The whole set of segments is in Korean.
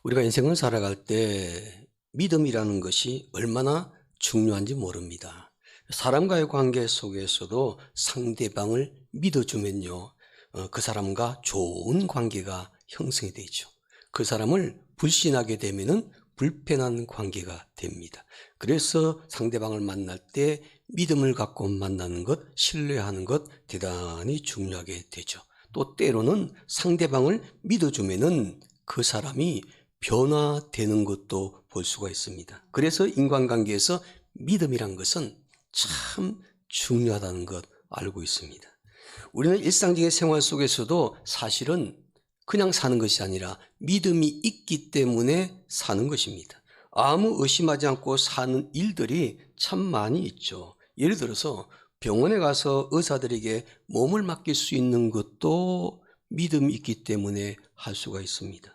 우리가 인생을 살아갈 때 믿음이라는 것이 얼마나 중요한지 모릅니다. 사람과의 관계 속에서도 상대방을 믿어주면요, 그 사람과 좋은 관계가 형성이 되죠. 그 사람을 불신하게 되면은 불편한 관계가 됩니다. 그래서 상대방을 만날 때 믿음을 갖고 만나는 것, 신뢰하는 것 대단히 중요하게 되죠. 또 때로는 상대방을 믿어주면은 그 사람이 변화되는 것도 볼 수가 있습니다. 그래서 인간관계에서 믿음이란 것은 참 중요하다는 것 알고 있습니다. 우리는 일상적인 생활 속에서도 사실은 그냥 사는 것이 아니라 믿음이 있기 때문에 사는 것입니다. 아무 의심하지 않고 사는 일들이 참 많이 있죠. 예를 들어서 병원에 가서 의사들에게 몸을 맡길 수 있는 것도 믿음이 있기 때문에 할 수가 있습니다.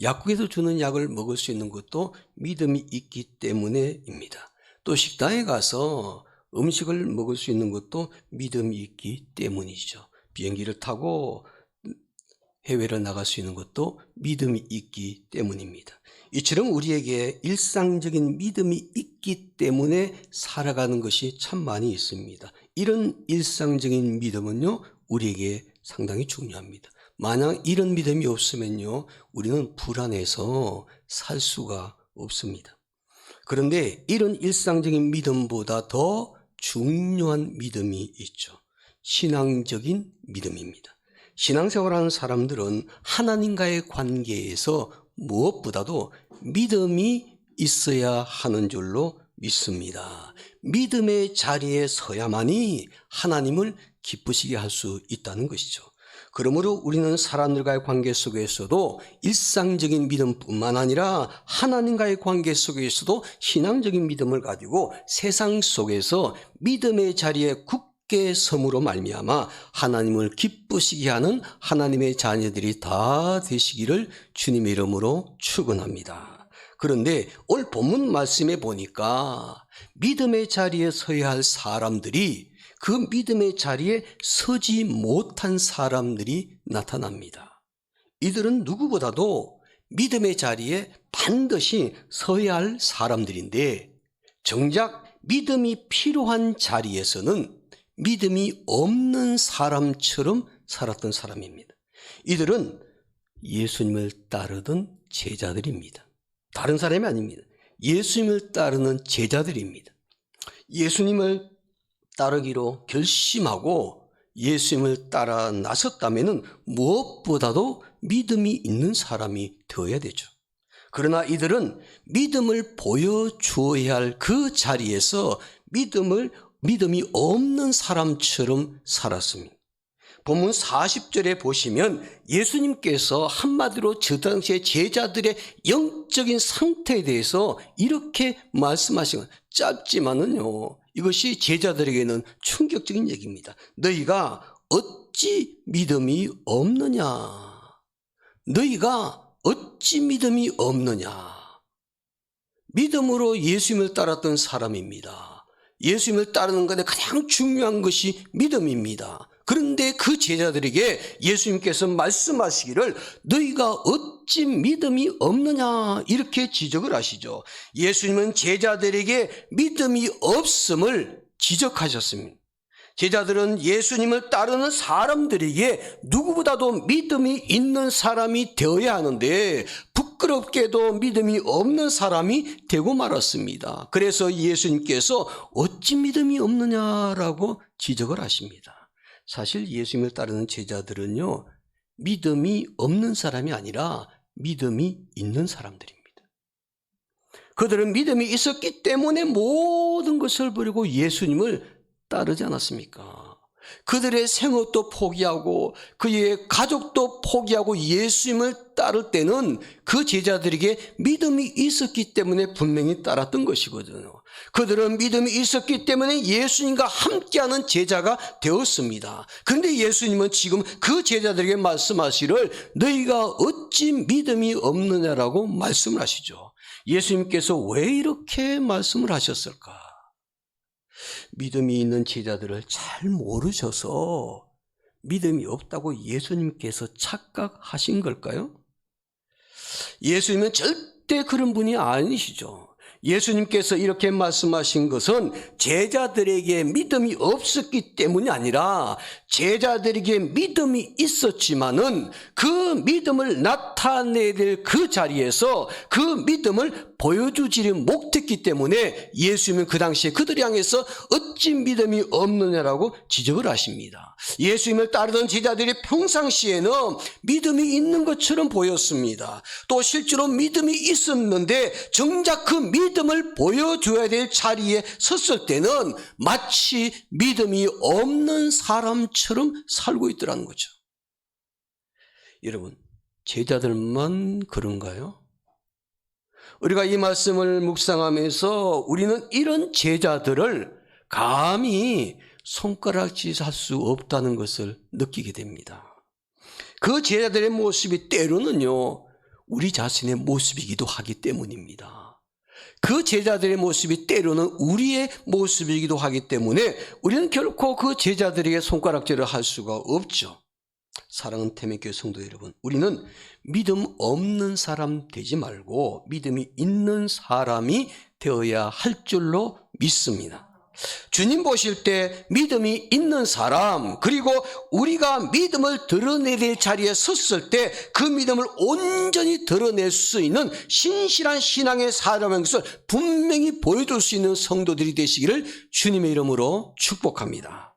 약국에서 주는 약을 먹을 수 있는 것도 믿음이 있기 때문에입니다. 또 식당에 가서 음식을 먹을 수 있는 것도 믿음이 있기 때문이죠. 비행기를 타고 해외를 나갈 수 있는 것도 믿음이 있기 때문입니다. 이처럼 우리에게 일상적인 믿음이 있기 때문에 살아가는 것이 참 많이 있습니다. 이런 일상적인 믿음은요, 우리에게 상당히 중요합니다. 만약 이런 믿음이 없으면요, 우리는 불안해서 살 수가 없습니다. 그런데 이런 일상적인 믿음보다 더 중요한 믿음이 있죠. 신앙적인 믿음입니다. 신앙생활하는 사람들은 하나님과의 관계에서 무엇보다도 믿음이 있어야 하는 줄로 믿습니다. 믿음의 자리에 서야만이 하나님을 기쁘시게 할 수 있다는 것이죠. 그러므로 우리는 사람들과의 관계 속에서도 일상적인 믿음뿐만 아니라 하나님과의 관계 속에서도 신앙적인 믿음을 가지고 세상 속에서 믿음의 자리에 굳게 섬으로 말미암아 하나님을 기쁘시게 하는 하나님의 자녀들이 다 되시기를 주님의 이름으로 축원합니다. 그런데 오늘 본문 말씀에 보니까 믿음의 자리에 서야 할 사람들이 그 믿음의 자리에 서지 못한 사람들이 나타납니다. 이들은 누구보다도 믿음의 자리에 반드시 서야 할 사람들인데 정작 믿음이 필요한 자리에서는 믿음이 없는 사람처럼 살았던 사람입니다. 이들은 예수님을 따르던 제자들입니다. 다른 사람이 아닙니다. 예수님을 따르는 제자들입니다. 예수님을 따르기로 결심하고 예수님을 따라 나섰다면 무엇보다도 믿음이 있는 사람이 되어야 되죠. 그러나 이들은 믿음을 보여주어야 할 그 자리에서 믿음이 없는 사람처럼 살았습니다. 본문 40절에 보시면 예수님께서 한마디로 저 당시에 제자들의 영적인 상태에 대해서 이렇게 말씀하신 것, 짧지만은요, 이것이 제자들에게는 충격적인 얘기입니다. 너희가 어찌 믿음이 없느냐? 너희가 어찌 믿음이 없느냐? 믿음으로 예수님을 따랐던 사람입니다. 예수님을 따르는 것에 가장 중요한 것이 믿음입니다. 그런데 그 제자들에게 예수님께서 말씀하시기를 너희가 어찌 믿음이 없느냐 이렇게 지적을 하시죠. 예수님은 제자들에게 믿음이 없음을 지적하셨습니다. 제자들은 예수님을 따르는 사람들에게 누구보다도 믿음이 있는 사람이 되어야 하는데 부끄럽게도 믿음이 없는 사람이 되고 말았습니다. 그래서 예수님께서 어찌 믿음이 없느냐라고 지적을 하십니다. 사실 예수님을 따르는 제자들은요, 믿음이 없는 사람이 아니라 믿음이 있는 사람들입니다. 그들은 믿음이 있었기 때문에 모든 것을 버리고 예수님을 따르지 않았습니까? 그들의 생업도 포기하고 그의 가족도 포기하고 예수님을 따를 때는 그 제자들에게 믿음이 있었기 때문에 분명히 따랐던 것이거든요. 그들은 믿음이 있었기 때문에 예수님과 함께하는 제자가 되었습니다. 그런데 예수님은 지금 그 제자들에게 말씀하시를 너희가 어찌 믿음이 없느냐라고 말씀을 하시죠. 예수님께서 왜 이렇게 말씀을 하셨을까? 믿음이 있는 제자들을 잘 모르셔서 믿음이 없다고 예수님께서 착각하신 걸까요? 예수님은 절대 그런 분이 아니시죠. 예수님께서 이렇게 말씀하신 것은 제자들에게 믿음이 없었기 때문이 아니라 제자들에게 믿음이 있었지만은 그 믿음을 나타내야 될 그 자리에서 그 믿음을 보여주지를 못했기 때문에 예수님은 그 당시에 그들을 향해서 어찌 믿음이 없느냐라고 지적을 하십니다. 예수님을 따르던 제자들이 평상시에는 믿음이 있는 것처럼 보였습니다. 또 실제로 믿음이 있었는데 정작 그 믿음을 보여줘야 될 자리에 섰을 때는 마치 믿음이 없는 사람처럼 살고 있더라는 거죠. 여러분, 제자들만 그런가요? 우리가 이 말씀을 묵상하면서 우리는 이런 제자들을 감히 손가락질할 수 없다는 것을 느끼게 됩니다. 그 제자들의 모습이 때로는요, 우리 자신의 모습이기도 하기 때문입니다. 그 제자들의 모습이 때로는 우리의 모습이기도 하기 때문에 우리는 결코 그 제자들에게 손가락질을 할 수가 없죠. 사랑하는 태민교회 성도 여러분, 우리는 믿음 없는 사람 되지 말고 믿음이 있는 사람이 되어야 할 줄로 믿습니다. 주님 보실 때 믿음이 있는 사람, 그리고 우리가 믿음을 드러내야 될 자리에 섰을 때 그 믿음을 온전히 드러낼 수 있는 신실한 신앙의 사람인 것을 분명히 보여줄 수 있는 성도들이 되시기를 주님의 이름으로 축복합니다.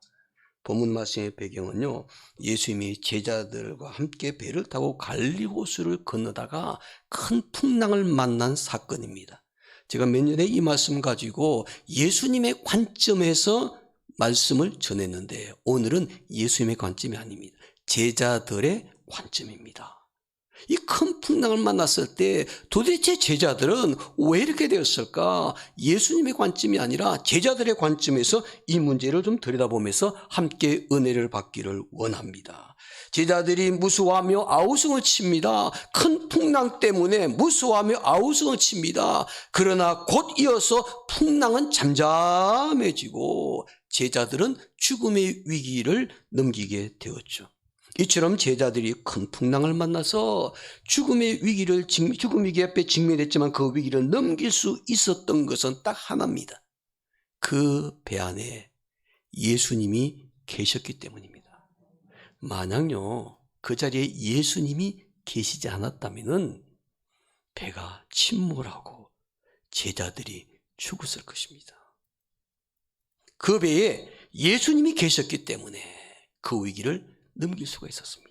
본문 말씀의 배경은요, 예수님이 제자들과 함께 배를 타고 갈리호수를 건너다가 큰 풍랑을 만난 사건입니다. 제가 몇 년에 이 말씀 가지고 예수님의 관점에서 말씀을 전했는데 오늘은 예수님의 관점이 아닙니다. 제자들의 관점입니다. 이 큰 풍랑을 만났을 때 도대체 제자들은 왜 이렇게 되었을까? 예수님의 관점이 아니라 제자들의 관점에서 이 문제를 좀 들여다보면서 함께 은혜를 받기를 원합니다. 제자들이 무수하며 아우성을 칩니다. 큰 풍랑 때문에 무수하며 아우성을 칩니다. 그러나 곧 이어서 풍랑은 잠잠해지고 제자들은 죽음의 위기를 넘기게 되었죠. 이처럼 제자들이 큰 풍랑을 만나서 죽음의 죽음 위기 앞에 직면했지만 그 위기를 넘길 수 있었던 것은 딱 하나입니다. 그 배 안에 예수님이 계셨기 때문입니다. 만약요, 그 자리에 예수님이 계시지 않았다면 배가 침몰하고 제자들이 죽었을 것입니다. 그 배에 예수님이 계셨기 때문에 그 위기를 넘길 수가 있었습니다.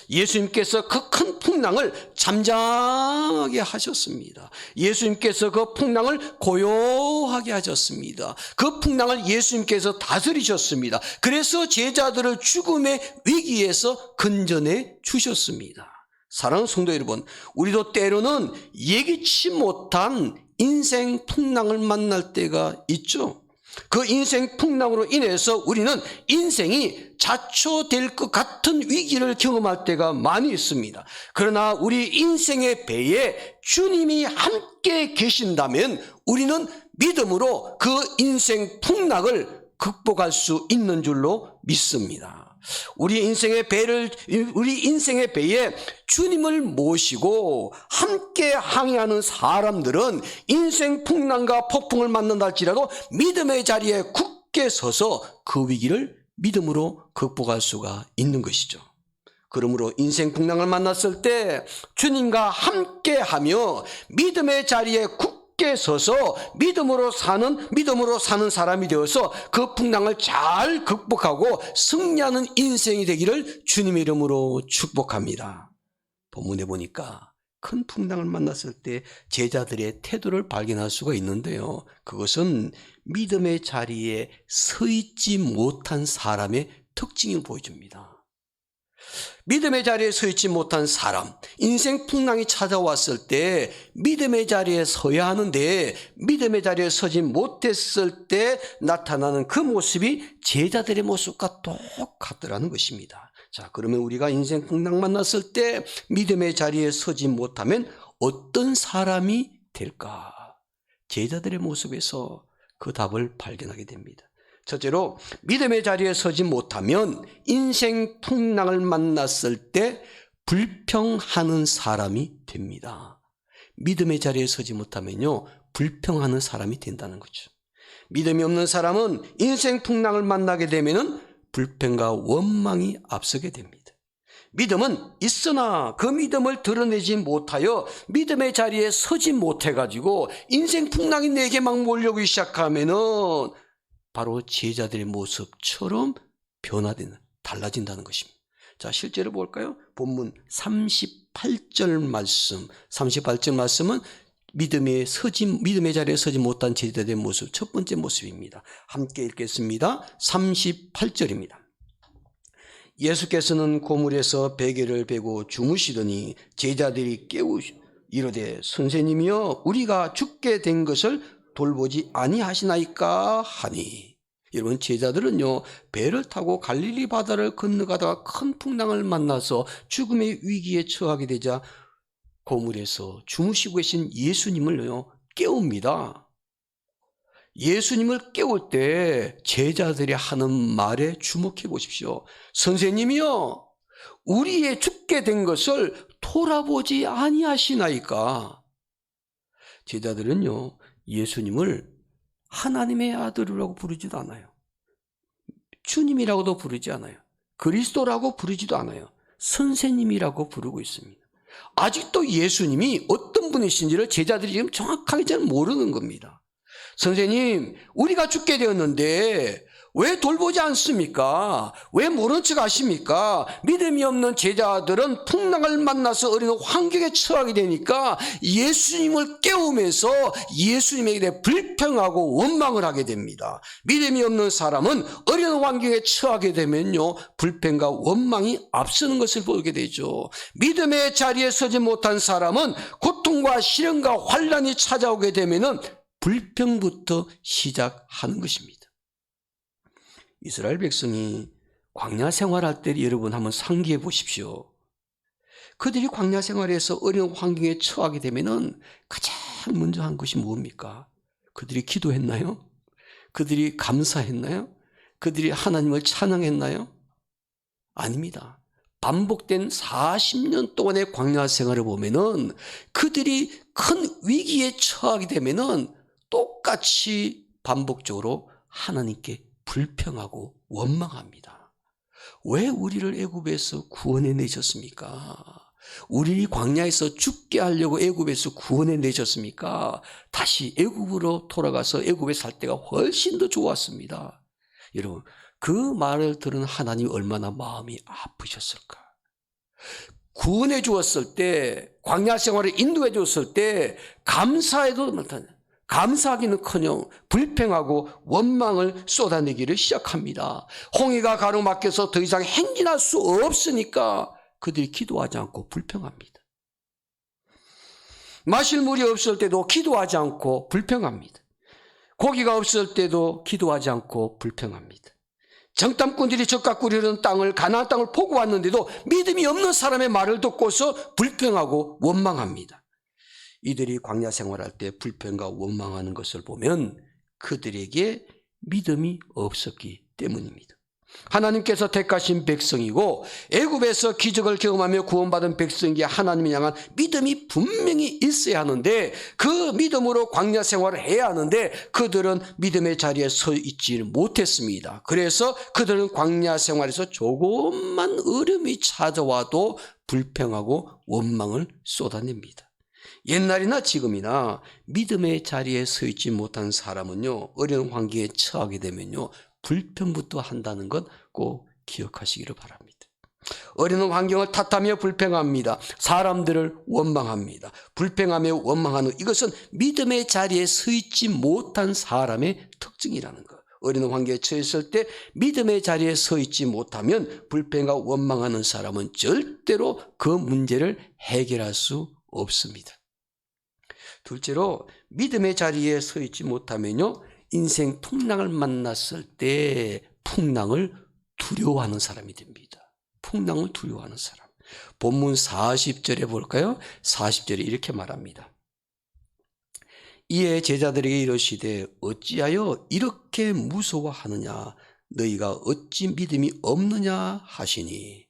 예수님께서 그 큰 풍랑을 잠잠하게 하셨습니다. 예수님께서 그 풍랑을 고요하게 하셨습니다. 그 풍랑을 예수님께서 다스리셨습니다. 그래서 제자들을 죽음의 위기에서 건져내 주셨습니다. 사랑하는 성도 여러분, 우리도 때로는 예기치 못한 인생 풍랑을 만날 때가 있죠. 그 인생 풍랑으로 인해서 우리는 인생이 자초될 것 같은 위기를 경험할 때가 많이 있습니다. 그러나 우리 인생의 배에 주님이 함께 계신다면 우리는 믿음으로 그 인생 풍랑을 극복할 수 있는 줄로 믿습니다. 우리 인생의 배에 주님을 모시고 함께 항해하는 사람들은 인생 풍랑과 폭풍을 만난다 할지라도 믿음의 자리에 굳게 서서 그 위기를 믿음으로 극복할 수가 있는 것이죠. 그러므로 인생 풍랑을 만났을 때 주님과 함께하며 믿음의 자리에 굳게 서서 믿음으로 사는 사람이 되어서 그 풍랑을 잘 극복하고 승리하는 인생이 되기를 주님의 이름으로 축복합니다. 본문에 보니까 큰 풍랑을 만났을 때 제자들의 태도를 발견할 수가 있는데요, 그것은 믿음의 자리에 서 있지 못한 사람의 특징을 보여줍니다. 믿음의 자리에 서 있지 못한 사람, 인생 풍랑이 찾아왔을 때 믿음의 자리에 서야 하는데 믿음의 자리에 서지 못했을 때 나타나는 그 모습이 제자들의 모습과 똑같더라는 것입니다. 자, 그러면 우리가 인생 풍랑 만났을 때 믿음의 자리에 서지 못하면 어떤 사람이 될까? 제자들의 모습에서 그 답을 발견하게 됩니다. 첫째로, 믿음의 자리에 서지 못하면 인생 풍랑을 만났을 때 불평하는 사람이 됩니다. 믿음의 자리에 서지 못하면요, 불평하는 사람이 된다는 거죠. 믿음이 없는 사람은 인생 풍랑을 만나게 되면은 불평과 원망이 앞서게 됩니다. 믿음은 있으나 그 믿음을 드러내지 못하여 믿음의 자리에 서지 못해가지고 인생 풍랑이 내게 막 몰려오기 시작하면은 바로 제자들의 모습처럼 변화되는, 달라진다는 것입니다. 자, 실제로 볼까요? 본문 38절 말씀은 믿음의 자리에 서지 못한 제자들의 모습, 첫 번째 모습입니다. 함께 읽겠습니다. 38절입니다. 예수께서는 고물에서 베개를 베고 주무시더니 제자들이 이르되 선생님이여 우리가 죽게 된 것을 돌보지 아니하시나이까 하니. 여러분, 제자들은요, 배를 타고 갈릴리 바다를 건너가다가 큰 풍랑을 만나서 죽음의 위기에 처하게 되자 고물에서 주무시고 계신 예수님을요 깨웁니다. 예수님을 깨울 때 제자들이 하는 말에 주목해 보십시오. 선생님이요, 우리의 죽게 된 것을 돌아보지 아니하시나이까. 제자들은요, 예수님을 하나님의 아들이라고 부르지도 않아요. 주님이라고도 부르지 않아요. 그리스도라고 부르지도 않아요. 선생님이라고 부르고 있습니다. 아직도 예수님이 어떤 분이신지를 제자들이 지금 정확하게 잘 모르는 겁니다. 선생님, 우리가 죽게 되었는데 왜 돌보지 않습니까? 왜 모른 척 하십니까? 믿음이 없는 제자들은 풍랑을 만나서 어려운 환경에 처하게 되니까 예수님을 깨우면서 예수님에게 대해 불평하고 원망을 하게 됩니다. 믿음이 없는 사람은 어려운 환경에 처하게 되면요, 불평과 원망이 앞서는 것을 보게 되죠. 믿음의 자리에 서지 못한 사람은 고통과 시련과 환난이 찾아오게 되면은 불평부터 시작하는 것입니다. 이스라엘 백성이 광야 생활할 때 여러분 한번 상기해 보십시오. 그들이 광야 생활에서 어려운 환경에 처하게 되면은 가장 먼저 한 것이 뭡니까? 그들이 기도했나요? 그들이 감사했나요? 그들이 하나님을 찬양했나요? 아닙니다. 반복된 40년 동안의 광야 생활을 보면은 그들이 큰 위기에 처하게 되면은 똑같이 반복적으로 하나님께 불평하고 원망합니다. 왜 우리를 애굽에서 구원해 내셨습니까? 우리 광야에서 죽게 하려고 애굽에서 구원해 내셨습니까? 다시 애굽으로 돌아가서 애굽에 살 때가 훨씬 더 좋았습니다. 여러분, 그 말을 들은 하나님이 얼마나 마음이 아프셨을까? 구원해 주었을 때, 광야 생활을 인도해 주었을 때 감사해도 못하는, 감사하기는커녕 불평하고 원망을 쏟아내기를 시작합니다. 홍해가 가로막혀서 더 이상 행진할 수 없으니까 그들이 기도하지 않고 불평합니다. 마실 물이 없을 때도 기도하지 않고 불평합니다. 고기가 없을 때도 기도하지 않고 불평합니다. 정탐꾼들이 젖과 꿀이 흐르는 땅을, 가나안 땅을 보고 왔는데도 믿음이 없는 사람의 말을 듣고서 불평하고 원망합니다. 이들이 광야 생활할 때 불평과 원망하는 것을 보면 그들에게 믿음이 없었기 때문입니다. 하나님께서 택하신 백성이고 애굽에서 기적을 경험하며 구원받은 백성에게 하나님을 향한 믿음이 분명히 있어야 하는데, 그 믿음으로 광야 생활을 해야 하는데 그들은 믿음의 자리에 서 있지 못했습니다. 그래서 그들은 광야 생활에서 조금만 어려움이 찾아와도 불평하고 원망을 쏟아냅니다. 옛날이나 지금이나 믿음의 자리에 서 있지 못한 사람은요, 어려운 환경에 처하게 되면요, 불평부터 한다는 것 꼭 기억하시기를 바랍니다. 어려운 환경을 탓하며 불평합니다. 사람들을 원망합니다. 불평하며 원망하는 이것은 믿음의 자리에 서 있지 못한 사람의 특징이라는 것. 어려운 환경에 처했을 때 믿음의 자리에 서 있지 못하면 불평과 원망하는 사람은 절대로 그 문제를 해결할 수 없습니다. 둘째로, 믿음의 자리에 서 있지 못하면요, 인생 풍랑을 만났을 때 풍랑을 두려워하는 사람이 됩니다. 풍랑을 두려워하는 사람. 본문 40절에 볼까요? 40절에 이렇게 말합니다. 이에 제자들에게 이르시되 어찌하여 이렇게 무서워하느냐? 너희가 어찌 믿음이 없느냐 하시니.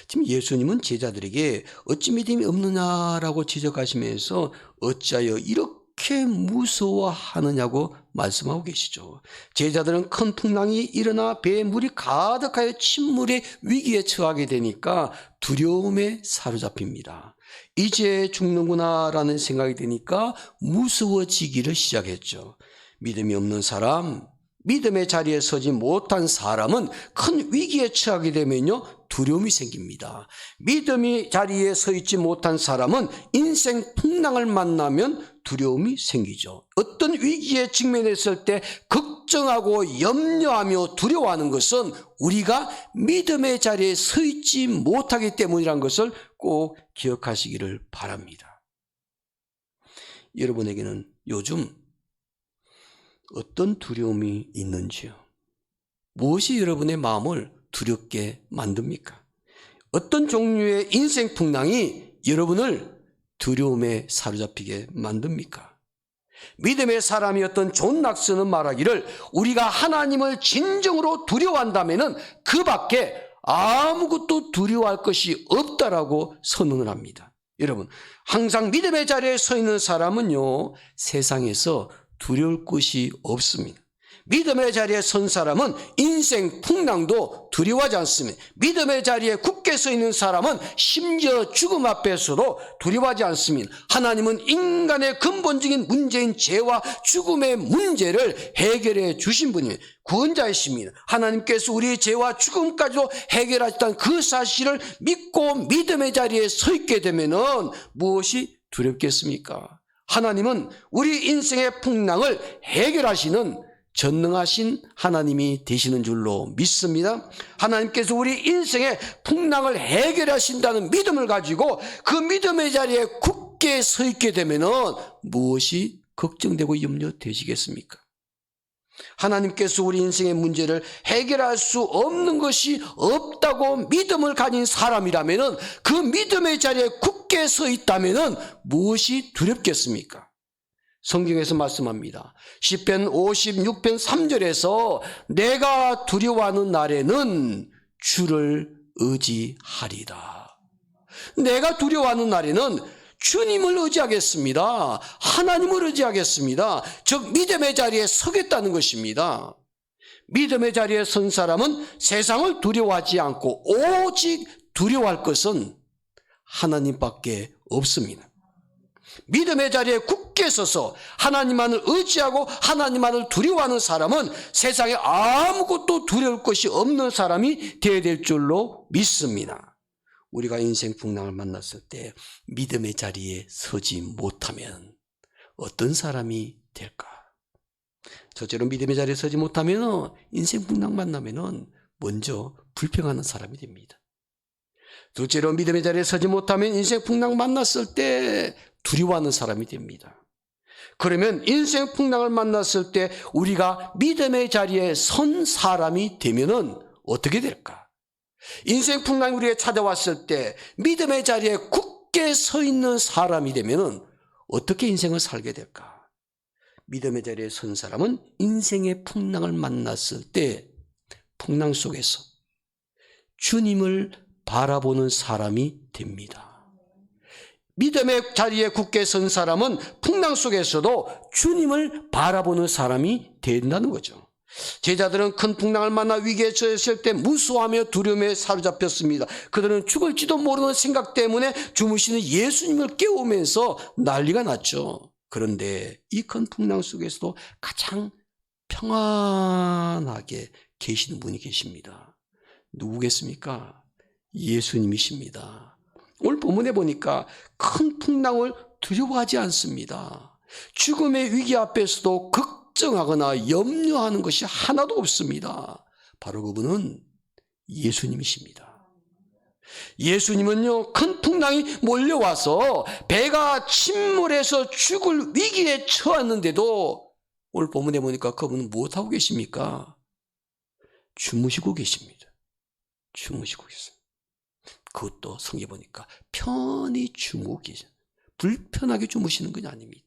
지금 예수님은 제자들에게 어찌 믿음이 없느냐라고 지적하시면서 어찌하여 이렇게 무서워하느냐고 말씀하고 계시죠. 제자들은 큰 풍랑이 일어나 배에 물이 가득하여 침몰의 위기에 처하게 되니까 두려움에 사로잡힙니다. 이제 죽는구나라는 생각이 드니까 무서워지기를 시작했죠. 믿음이 없는 사람, 믿음의 자리에 서지 못한 사람은 큰 위기에 처하게 되면요, 두려움이 생깁니다. 믿음의 자리에 서 있지 못한 사람은 인생 풍랑을 만나면 두려움이 생기죠. 어떤 위기에 직면했을 때 걱정하고 염려하며 두려워하는 것은 우리가 믿음의 자리에 서 있지 못하기 때문이라는 것을 꼭 기억하시기를 바랍니다. 여러분에게는 요즘 어떤 두려움이 있는지요? 무엇이 여러분의 마음을 두렵게 만듭니까? 어떤 종류의 인생 풍랑이 여러분을 두려움에 사로잡히게 만듭니까? 믿음의 사람이었던 존 낙스는 말하기를 우리가 하나님을 진정으로 두려워한다면 그 밖에 아무것도 두려워할 것이 없다라고 선언을 합니다. 여러분, 항상 믿음의 자리에 서 있는 사람은요, 세상에서 두려울 것이 없습니다. 믿음의 자리에 선 사람은 인생 풍랑도 두려워하지 않습니다. 믿음의 자리에 굳게 서 있는 사람은 심지어 죽음 앞에서도 두려워하지 않습니다. 하나님은 인간의 근본적인 문제인 죄와 죽음의 문제를 해결해 주신 분입니다. 구원자이십니다. 하나님께서 우리의 죄와 죽음까지도 해결하셨다는 그 사실을 믿고 믿음의 자리에 서 있게 되면은 무엇이 두렵겠습니까? 하나님은 우리 인생의 풍랑을 해결하시는 전능하신 하나님이 되시는 줄로 믿습니다. 하나님께서 우리 인생의 풍랑을 해결하신다는 믿음을 가지고 그 믿음의 자리에 굳게 서 있게 되면 무엇이 걱정되고 염려되시겠습니까? 하나님께서 우리 인생의 문제를 해결할 수 없는 것이 없다고 믿음을 가진 사람이라면 그 믿음의 자리에 굳게 서 있다면 무엇이 두렵겠습니까? 성경에서 말씀합니다. 시편 56편 3절에서 내가 두려워하는 날에는 주를 의지하리라. 내가 두려워하는 날에는 주님을 의지하겠습니다. 하나님을 의지하겠습니다. 즉 믿음의 자리에 서겠다는 것입니다. 믿음의 자리에 선 사람은 세상을 두려워하지 않고 오직 두려워할 것은 하나님밖에 없습니다. 믿음의 자리에 굳게 서서 하나님만을 의지하고 하나님만을 두려워하는 사람은 세상에 아무것도 두려울 것이 없는 사람이 되어야 될 줄로 믿습니다. 우리가 인생 풍랑을 만났을 때 믿음의 자리에 서지 못하면 어떤 사람이 될까? 첫째로 믿음의 자리에 서지 못하면 인생 풍랑 만나면 먼저 불평하는 사람이 됩니다. 둘째로 믿음의 자리에 서지 못하면 인생 풍랑 만났을 때 두려워하는 사람이 됩니다. 그러면 인생 풍랑을 만났을 때 우리가 믿음의 자리에 선 사람이 되면은 어떻게 될까? 인생 풍랑이 우리에게 찾아왔을 때 믿음의 자리에 굳게 서 있는 사람이 되면은 어떻게 인생을 살게 될까? 믿음의 자리에 선 사람은 인생의 풍랑을 만났을 때 풍랑 속에서 주님을 바라보는 사람이 됩니다. 믿음의 자리에 굳게 선 사람은 풍랑 속에서도 주님을 바라보는 사람이 된다는 거죠. 제자들은 큰 풍랑을 만나 위기에 처했을 때 무서워하며 두려움에 사로잡혔습니다. 그들은 죽을지도 모르는 생각 때문에 주무시는 예수님을 깨우면서 난리가 났죠. 그런데 이 큰 풍랑 속에서도 가장 평안하게 계시는 분이 계십니다. 누구겠습니까? 예수님이십니다. 오늘 본문에 보니까 큰 풍랑을 두려워하지 않습니다. 죽음의 위기 앞에서도 걱정하거나 염려하는 것이 하나도 없습니다. 바로 그분은 예수님이십니다. 예수님은요, 큰 풍랑이 몰려와서 배가 침몰해서 죽을 위기에 처했는데도 오늘 본문에 보니까 그분은 무엇하고 계십니까? 주무시고 계십니다. 주무시고 계십니다. 그것도 성경에 보니까 편히 주무고 계셔. 불편하게 주무시는 건 아닙니다.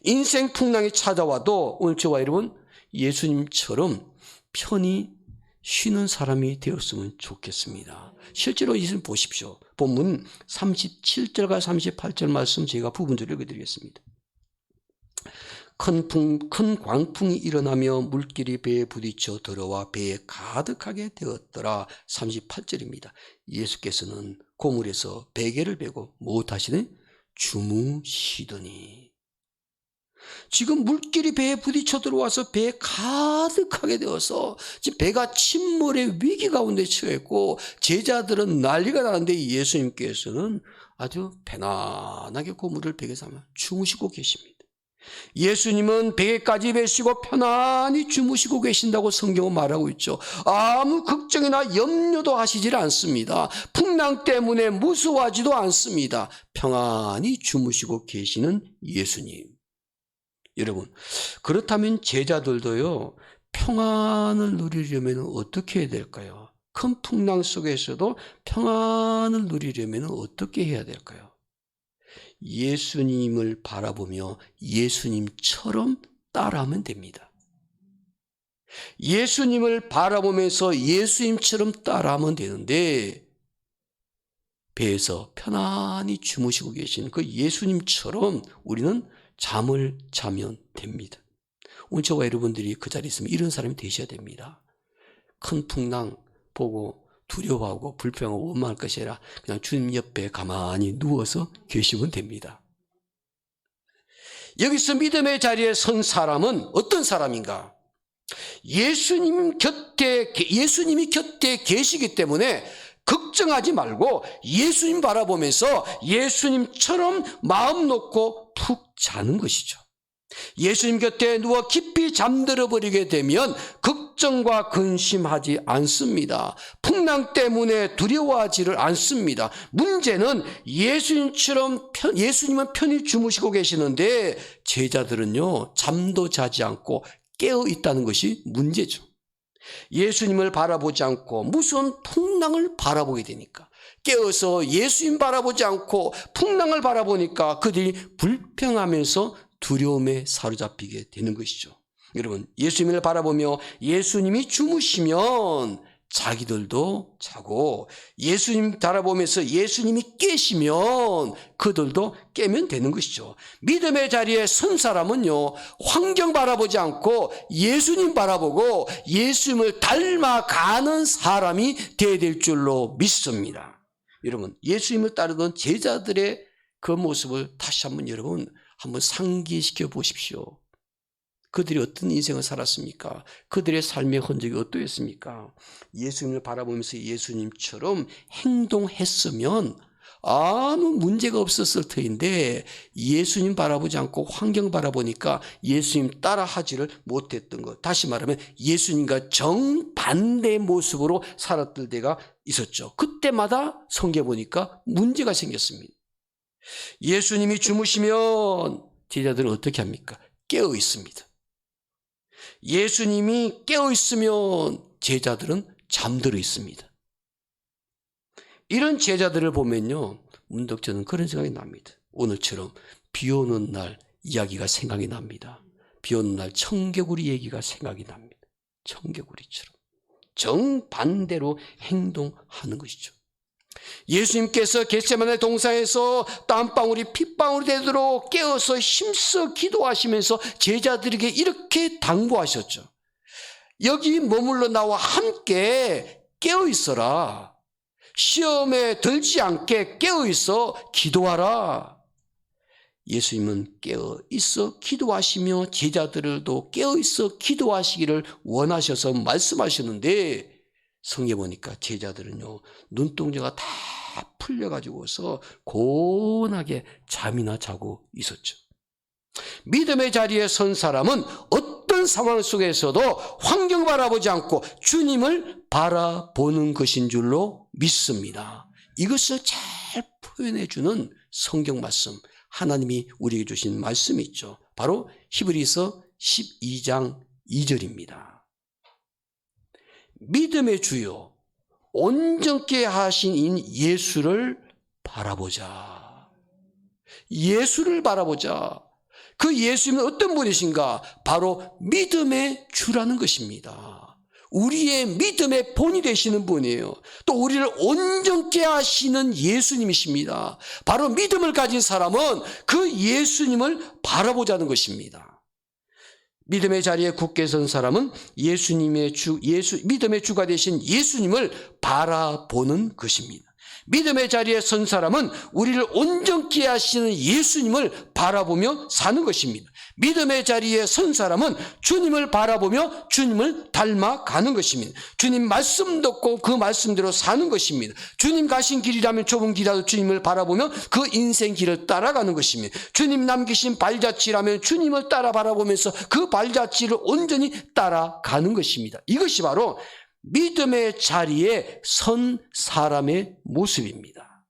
인생 풍랑이 찾아와도 오늘 저와 여러분 예수님처럼 편히 쉬는 사람이 되었으면 좋겠습니다. 실제로 이것을 보십시오. 본문 37절과 38절 말씀 제가 부분적으로 읽어드리겠습니다. 큰 광풍이 일어나며 물길이 배에 부딪혀 들어와 배에 가득하게 되었더라. 38절입니다. 예수께서는 고물에서 베개를 베고 무엇하시니? 주무시더니. 지금 물길이 배에 부딪혀 들어와서 배에 가득하게 되어서 지금 배가 침몰의 위기 가운데 처해 있고 제자들은 난리가 나는데 예수님께서는 아주 편안하게 고물을 베개 삼아 주무시고 계십니다. 예수님은 베개까지 베시고 편안히 주무시고 계신다고 성경은 말하고 있죠. 아무 걱정이나 염려도 하시질 않습니다. 풍랑 때문에 무서워하지도 않습니다. 평안히 주무시고 계시는 예수님. 여러분, 그렇다면 제자들도요, 평안을 누리려면 어떻게 해야 될까요? 큰 풍랑 속에서도 평안을 누리려면 어떻게 해야 될까요? 예수님을 바라보며 예수님처럼 따라하면 됩니다. 예수님을 바라보면서 예수님처럼 따라하면 되는데, 배에서 편안히 주무시고 계신 그 예수님처럼 우리는 잠을 자면 됩니다. 오늘 저와 여러분들이 그 자리에 있으면 이런 사람이 되셔야 됩니다. 큰 풍랑 보고 두려워하고 불평하고 원망할 것이 아니라 그냥 주님 옆에 가만히 누워서 계시면 됩니다. 여기서 믿음의 자리에 선 사람은 어떤 사람인가? 예수님이 곁에 계시기 때문에 걱정하지 말고 예수님 바라보면서 예수님처럼 마음 놓고 푹 자는 것이죠. 예수님 곁에 누워 깊이 잠들어 버리게 되면 걱정과 근심하지 않습니다. 풍랑 때문에 두려워하지를 않습니다. 문제는 예수님은 편히 주무시고 계시는데 제자들은요, 잠도 자지 않고 깨어 있다는 것이 문제죠. 예수님을 바라보지 않고 무서운 풍랑을 바라보게 되니까, 깨어서 예수님 바라보지 않고 풍랑을 바라보니까 그들이 불평하면서 두려움에 사로잡히게 되는 것이죠. 여러분, 예수님을 바라보며 예수님이 주무시면 자기들도 자고, 예수님 바라보면서 예수님이 깨시면 그들도 깨면 되는 것이죠. 믿음의 자리에 선 사람은요, 환경 바라보지 않고 예수님 바라보고 예수님을 닮아가는 사람이 되어야 될 줄로 믿습니다. 여러분, 예수님을 따르던 제자들의 그 모습을 다시 한번 여러분 한번 상기시켜 보십시오. 그들이 어떤 인생을 살았습니까? 그들의 삶의 흔적이 어떠했습니까? 예수님을 바라보면서 예수님처럼 행동했으면 아무 문제가 없었을 터인데, 예수님 바라보지 않고 환경 바라보니까 예수님 따라하지를 못했던 것. 다시 말하면 예수님과 정반대의 모습으로 살았을 때가 있었죠. 그때마다 성경에 보니까 문제가 생겼습니다. 예수님이 주무시면 제자들은 어떻게 합니까? 깨어 있습니다. 예수님이 깨어 있으면 제자들은 잠들어 있습니다. 이런 제자들을 보면요, 문득 저는 그런 생각이 납니다. 오늘처럼 비 오는 날 이야기가 생각이 납니다. 비 오는 날 청개구리 얘기가 생각이 납니다. 청개구리처럼 정반대로 행동하는 것이죠. 예수님께서 겟세마네 동산에서 땀방울이 핏방울이 되도록 깨어서 힘써 기도하시면서 제자들에게 이렇게 당부하셨죠. 여기 머물러 나와 함께 깨어 있어라. 시험에 들지 않게 깨어 있어 기도하라. 예수님은 깨어 있어 기도하시며 제자들도 깨어 있어 기도하시기를 원하셔서 말씀하셨는데, 성경에 보니까 제자들은요, 눈동자가 다 풀려가지고서 고운하게 잠이나 자고 있었죠. 믿음의 자리에 선 사람은 어떤 상황 속에서도 환경 바라보지 않고 주님을 바라보는 것인 줄로 믿습니다. 이것을 잘 표현해주는 성경 말씀, 하나님이 우리에게 주신 말씀이 있죠. 바로 히브리서 12장 2절입니다. 믿음의 주요 온전케 하신 예수를 바라보자. 예수를 바라보자. 그 예수님은 어떤 분이신가? 바로 믿음의 주라는 것입니다. 우리의 믿음의 본이 되시는 분이에요. 또 우리를 온전케 하시는 예수님이십니다. 바로 믿음을 가진 사람은 그 예수님을 바라보자는 것입니다. 믿음의 자리에 굳게 선 사람은 믿음의 주가 되신 예수님을 바라보는 것입니다. 믿음의 자리에 선 사람은 우리를 온전케 하시는 예수님을 바라보며 사는 것입니다. 믿음의 자리에 선 사람은 주님을 바라보며 주님을 닮아가는 것입니다. 주님 말씀 듣고 그 말씀대로 사는 것입니다. 주님 가신 길이라면 좁은 길이라도 주님을 바라보며 그 인생 길을 따라가는 것입니다. 주님 남기신 발자취라면 주님을 따라 바라보면서 그 발자취를 온전히 따라가는 것입니다. 이것이 바로 믿음의 자리에 선 사람의 모습입니다.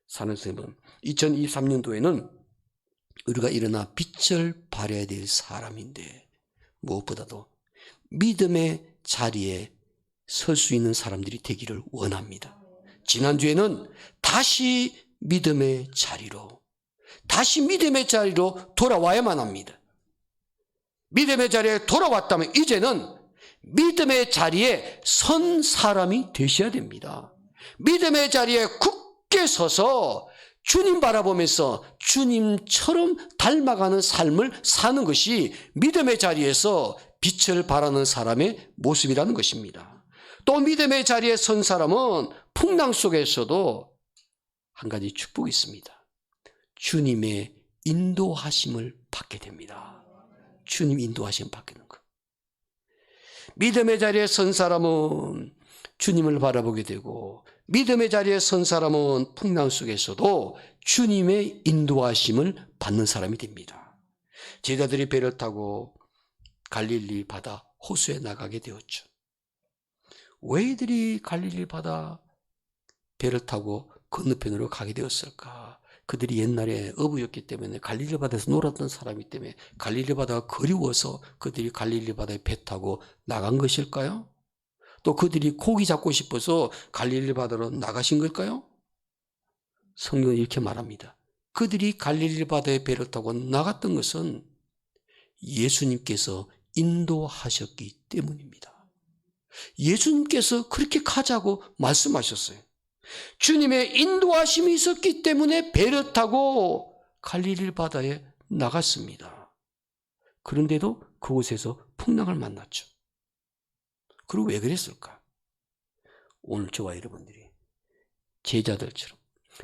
사는 쌤은 2023년도에는 우리가 일어나 빛을 발해야 될 사람인데 무엇보다도 믿음의 자리에 설 수 있는 사람들이 되기를 원합니다. 지난주에는 다시 믿음의 자리로 돌아와야만 합니다. 믿음의 자리에 돌아왔다면 이제는 믿음의 자리에 선 사람이 되셔야 됩니다. 믿음의 자리에 굳게 서서 주님 바라보면서 주님처럼 닮아가는 삶을 사는 것이 믿음의 자리에서 빛을 발하는 사람의 모습이라는 것입니다. 또 믿음의 자리에 선 사람은 풍랑 속에서도 한 가지 축복이 있습니다. 주님의 인도하심을 받게 됩니다. 주님 인도하심을 받게 되는 것. 믿음의 자리에 선 사람은 주님을 바라보게 되고 믿음의 자리에 선 사람은 풍랑 속에서도 주님의 인도하심을 받는 사람이 됩니다. 제자들이 배를 타고 갈릴리 바다 호수에 나가게 되었죠. 왜 이들이 갈릴리 바다 배를 타고 건너편으로 가게 되었을까? 그들이 옛날에 어부였기 때문에 갈릴리 바다에서 놀았던 사람이기 때문에 갈릴리 바다가 그리워서 그들이 갈릴리 바다에 배 타고 나간 것일까요? 또 그들이 고기 잡고 싶어서 갈릴리 바다로 나가신 걸까요? 성경은 이렇게 말합니다. 그들이 갈릴리 바다에 배를 타고 나갔던 것은 예수님께서 인도하셨기 때문입니다. 예수님께서 그렇게 가자고 말씀하셨어요. 주님의 인도하심이 있었기 때문에 배를 타고 갈릴리 바다에 나갔습니다. 그런데도 그곳에서 풍랑을 만났죠. 그리고 왜 그랬을까? 오늘 저와 여러분들이 제자들처럼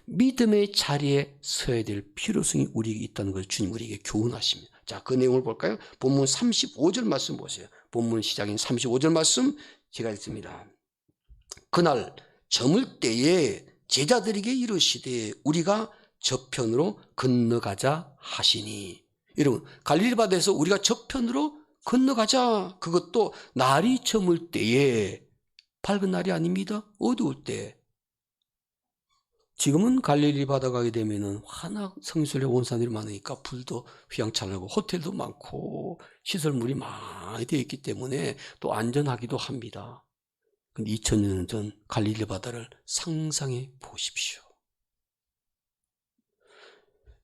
믿음의 자리에 서야 될 필요성이 우리에게 있다는 것을 주님 우리에게 교훈하십니다. 자, 그 내용을 볼까요? 본문 35절 말씀 보세요. 본문 시작인 35절 말씀 제가 읽습니다. 그날 저물 때에 제자들에게 이르시되 우리가 저편으로 건너가자 하시니. 여러분, 갈릴리 바다에서 우리가 저편으로 건너가자. 그것도 날이 저물 때에, 밝은 날이 아닙니다. 어두울 때. 지금은 갈릴리 바다 가게 되면은 워낙 성수에 온 사람들이 많으니까 불도 휘황찬란하고 호텔도 많고 시설물이 많이 되어 있기 때문에 또 안전하기도 합니다. 근데 2000년 전 갈릴리 바다를 상상해 보십시오.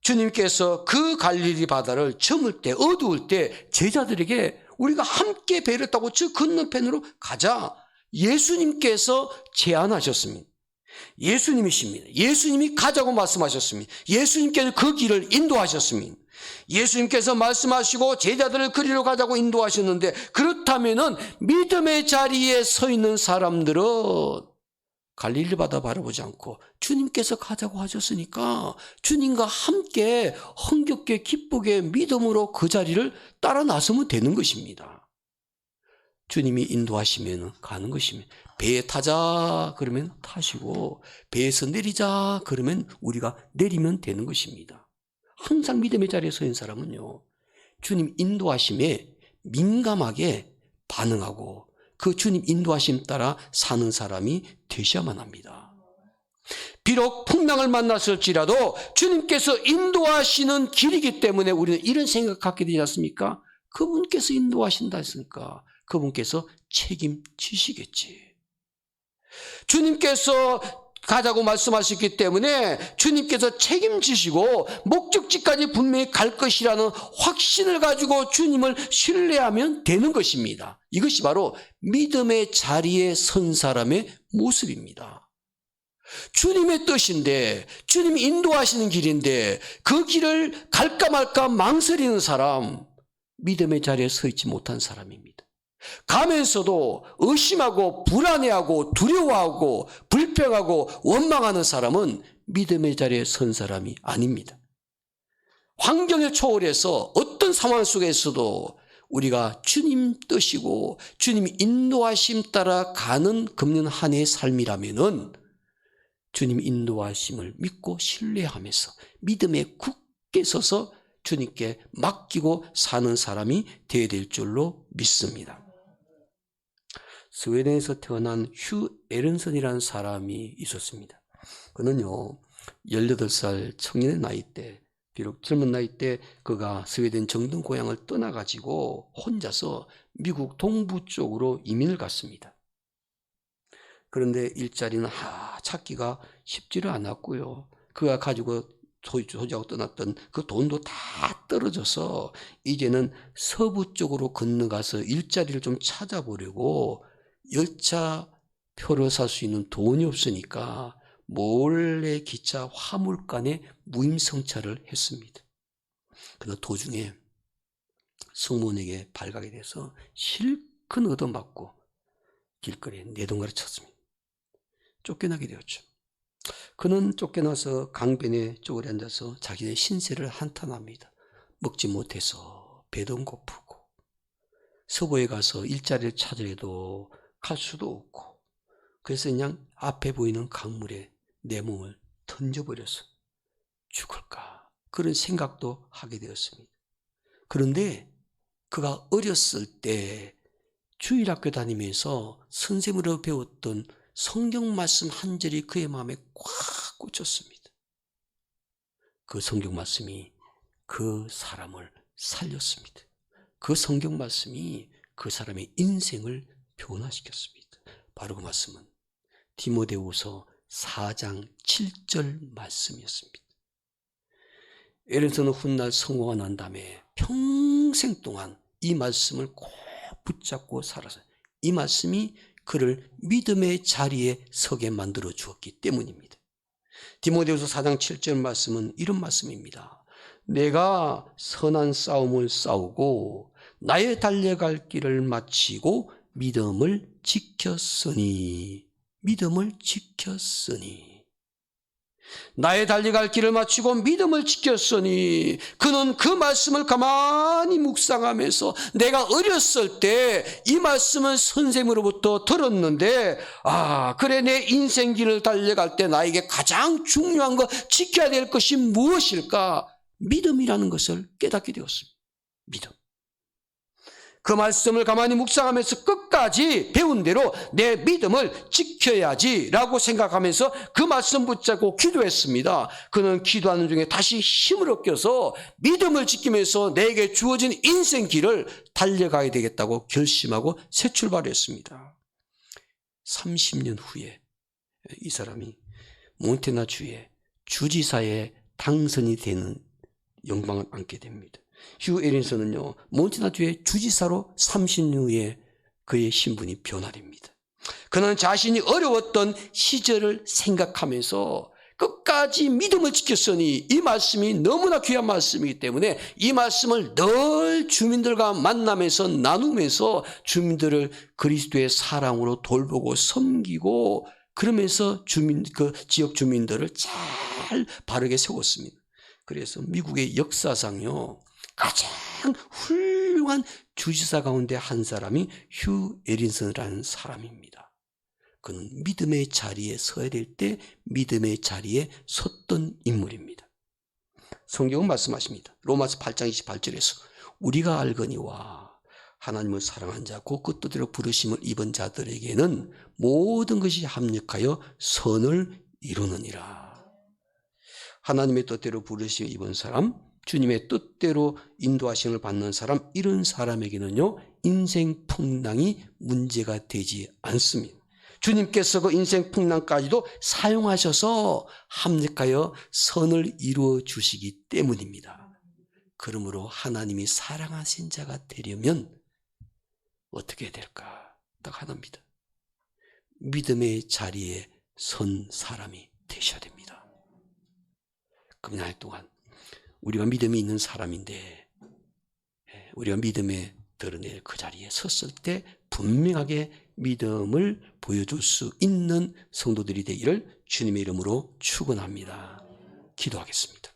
주님께서 그 갈릴리 바다를 저물 때, 어두울 때 제자들에게 우리가 함께 배를 타고 저 건너편으로 가자. 예수님께서 제안하셨습니다. 예수님이십니다. 예수님이 가자고 말씀하셨습니다. 예수님께서 그 길을 인도하셨습니다. 예수님께서 말씀하시고 제자들을 그리로 가자고 인도하셨는데, 그렇다면은 믿음의 자리에 서 있는 사람들은 갈릴리 바다 바라보지 않고 주님께서 가자고 하셨으니까 주님과 함께 흥겹게 기쁘게 믿음으로 그 자리를 따라 나서면 되는 것입니다. 주님이 인도하시면 가는 것입니다. 배에 타자 그러면 타시고, 배에서 내리자 그러면 우리가 내리면 되는 것입니다. 항상 믿음의 자리에 서 있는 사람은요, 주님 인도하심에 민감하게 반응하고 그 주님 인도하심 따라 사는 사람이 되셔야만 합니다. 비록 풍랑을 만났을지라도 주님께서 인도하시는 길이기 때문에 우리는 이런 생각 갖게 되지 않습니까? 그분께서 인도하신다 했으니까 그분께서 책임지시겠지. 주님께서 가자고 말씀하셨기 때문에 주님께서 책임지시고 목적지까지 분명히 갈 것이라는 확신을 가지고 주님을 신뢰하면 되는 것입니다. 이것이 바로 믿음의 자리에 선 사람의 모습입니다. 주님의 뜻인데, 주님이 인도하시는 길인데 그 길을 갈까 말까 망설이는 사람, 믿음의 자리에 서 있지 못한 사람입니다. 가면서도 의심하고 불안해하고 두려워하고 불평하고 원망하는 사람은 믿음의 자리에 선 사람이 아닙니다. 환경을 초월해서 어떤 상황 속에서도 우리가 주님 뜻이고 주님 인도하심 따라 가는 금년 한 해의 삶이라면은 주님 인도하심을 믿고 신뢰하면서 믿음에 굳게 서서 주님께 맡기고 사는 사람이 되어야 될 줄로 믿습니다. 스웨덴에서 태어난 휴 에른슨이라는 사람이 있었습니다. 그는요 18살 청년의 나이 때, 비록 젊은 나이 때 그가 스웨덴 정든 고향을 떠나가지고 혼자서 미국 동부 쪽으로 이민을 갔습니다. 그런데 일자리는 찾기가 쉽지를 않았고요. 그가 가지고 소유하고 떠났던 그 돈도 다 떨어져서 이제는 서부 쪽으로 건너가서 일자리를 좀 찾아보려고 열차표를 살 수 있는 돈이 없으니까 몰래 기차 화물간에 무임승차를 했습니다. 그러다 도중에 승무원에게 발각이 돼서 실컷 얻어맞고 길거리에 내동가를 쳤습니다. 쫓겨나게 되었죠. 그는 쫓겨나서 강변에 쪼그려 앉아서 자기의 신세를 한탄합니다. 먹지 못해서 배도 고프고 서부에 가서 일자리를 찾으려도 갈 수도 없고, 그래서 그냥 앞에 보이는 강물에 내 몸을 던져버려서 죽을까, 그런 생각도 하게 되었습니다. 그런데 그가 어렸을 때 주일학교 다니면서 선생님으로 배웠던 성경 말씀 한 절이 그의 마음에 꽉 꽂혔습니다. 그 성경 말씀이 그 사람을 살렸습니다. 그 성경 말씀이 그 사람의 인생을 변화시켰습니다. 바로 그 말씀은 디모데후서 4장 7절 말씀이었습니다. 에른슨은 훗날 성공하고 난 다음에 평생 동안 이 말씀을 꼭 붙잡고 살아서 이 말씀이 그를 믿음의 자리에 서게 만들어 주었기 때문입니다. 디모데후서 4장 7절 말씀은 이런 말씀입니다. 내가 선한 싸움을 싸우고 나의 달려갈 길을 마치고 믿음을 지켰으니, 믿음을 지켰으니, 나의 달려갈 길을 마치고 믿음을 지켰으니, 그는 그 말씀을 가만히 묵상하면서 내가 어렸을 때 이 말씀을 선생님으로부터 들었는데, 그래, 내 인생길을 달려갈 때 나에게 가장 중요한 거, 지켜야 될 것이 무엇일까? 믿음이라는 것을 깨닫게 되었습니다. 믿음. 그 말씀을 가만히 묵상하면서 끝까지 배운 대로 내 믿음을 지켜야지라고 생각하면서 그 말씀 붙잡고 기도했습니다. 그는 기도하는 중에 다시 힘을 얻겨서 믿음을 지키면서 내게 주어진 인생 길을 달려가야 되겠다고 결심하고 새 출발했습니다. 30년 후에 이 사람이 몬테나 주의 주지사에 당선이 되는 영광을 안게 됩니다. 휴 에린슨은요, 몬테나주의 주지사로 30년 후에 그의 신분이 변화됩니다. 그는 자신이 어려웠던 시절을 생각하면서 끝까지 믿음을 지켰으니, 이 말씀이 너무나 귀한 말씀이기 때문에 이 말씀을 늘 주민들과 만나면서 나누면서 주민들을 그리스도의 사랑으로 돌보고 섬기고, 그러면서 그 지역 주민들을 잘 바르게 세웠습니다. 그래서 미국의 역사상요, 가장 훌륭한 주지사 가운데 한 사람이 휴 에린슨이라는 사람입니다. 그는 믿음의 자리에 서야 될 때 믿음의 자리에 섰던 인물입니다. 성경은 말씀하십니다. 로마서 8장 28절에서 우리가 알거니와 하나님을 사랑한 자 곧 그 뜻대로 부르심을 입은 자들에게는 모든 것이 합력하여 선을 이루느니라. 하나님의 뜻대로 부르심을 입은 사람, 주님의 뜻대로 인도하심을 받는 사람, 이런 사람에게는요 인생 풍랑이 문제가 되지 않습니다. 주님께서 그 인생 풍랑까지도 사용하셔서 합력하여 선을 이루어 주시기 때문입니다. 그러므로 하나님이 사랑하신 자가 되려면 어떻게 해야 될까? 딱 하나입니다. 믿음의 자리에 선 사람이 되셔야 됩니다. 금년 동안 우리가 믿음이 있는 사람인데 우리가 믿음에 드러낼 그 자리에 섰을 때 분명하게 믿음을 보여줄 수 있는 성도들이 되기를 주님의 이름으로 축원합니다. 기도하겠습니다.